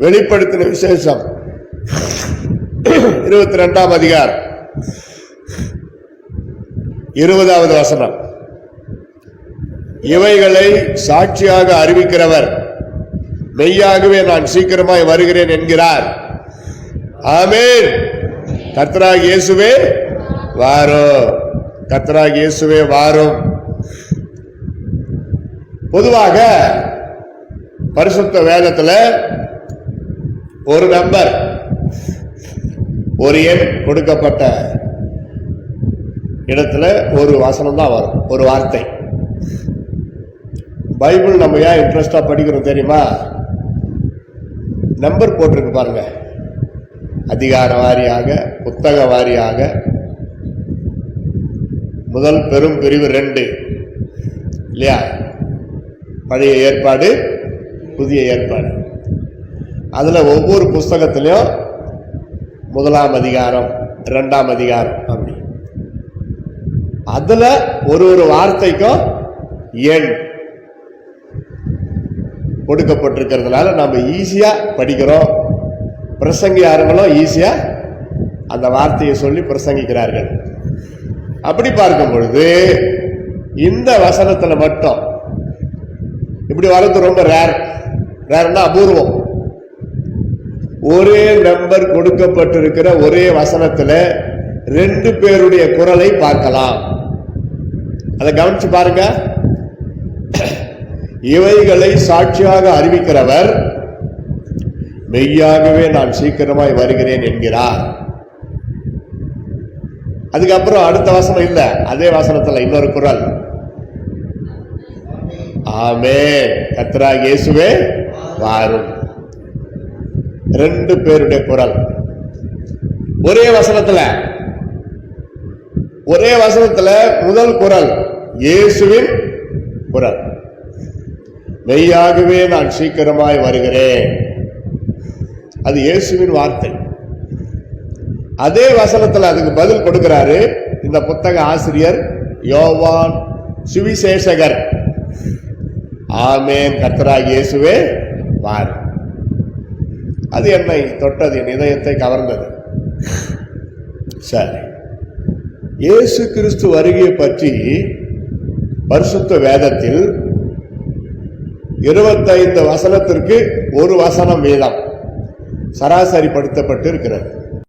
வெளிப்படுத்தின விசேஷம் 22ஆம் அதிகாரம் 20வது வசனம். இவைகளை சாட்சியாக அறிவிக்கிறவர் மெய்யாகவே நான் சீக்கிரமாய் வருகிறேன் என்கிறார். ஆமென். கர்த்தராகிய இயேசுவே வாரும், கர்த்தராகிய இயேசுவே வாரும். பொதுவாக பரிசுத்த வேதத்துல ஒரு நம்பர், ஒரு எண் கொடுக்கப்பட்ட இடத்துல ஒரு வசனம் தான் வரும், ஒரு வார்த்தை. பைபிள் நம்ம ஏன் இன்ட்ரெஸ்டா படிக்கிறோம் தெரியுமா? நம்பர் போட்டிருக்கு பாருங்க, அதிகார வாரியாக, புத்தக வாரியாக. முதல் பெரும் பிரிவு 2 இல்லையா? பழைய ஏற்பாடு, புதிய ஏற்பாடு. அதுல ஒவ்வொரு புஸ்தகத்திலையும் 1ஆம் அதிகாரம், 2ஆம் அதிகாரம் அப்படி. அதுல ஒரு வார்த்தைக்கும் எண் கொடுக்கப்பட்டிருக்கிறதுனால நம்ம ஈஸியா படிக்கிறோம். பிரசங்கியாரங்களும் ஈஸியா அந்த வார்த்தையை சொல்லி பிரசங்கிக்கிறார்கள். அப்படி பார்க்கும் பொழுது இந்த வசனத்துல மட்டும் இப்படி வர்றது ரொம்ப ரேர்னா அபூர்வம். ஒரே நம்பர் கொடுக்கப்பட்டிருக்கிற ஒரே வசனத்துல 2 பேருடைய குரலை பார்க்கலாம். அதை கவனிச்சு பாருங்க. இவைகளை சாட்சியாக அறிவிக்கிறவர் மெய்யாகவே நான் சீக்கிரமாய் வருகிறேன் என்கிறார். அதுக்கப்புறம் அடுத்த வசனம் இல்ல, அதே வசனத்துல இன்னொரு குரல், ஆமென், கர்த்தராகிய இயேசுவே வாரும். 2 பேருடைய குரல் ஒரே வசனத்துல முதல் குரல் இயேசுவின் குரல், மெய்யாகவே நான் சீக்கிரமாய் வருகிறேன். அது இயேசுவின் வார்த்தை. அதே வசனத்துல அதுக்கு பதில் கொடுக்கிறாரு இந்த புத்தக ஆசிரியர் யோவான் சுவிசேஷகர். ஆமென், கர்த்தராகிய இயேசுவே வாரும். அது என்னை தொட்டது, என் இதயத்தை கவர்ந்தது. சரி, இயேசு கிறிஸ்து வருகையை பற்றி பரிசுத்த வேதத்தில் 25 வசனத்திற்கு ஒரு வசனம் வீதம் சராசரிப்படுத்தப்பட்டு இருக்கிறது.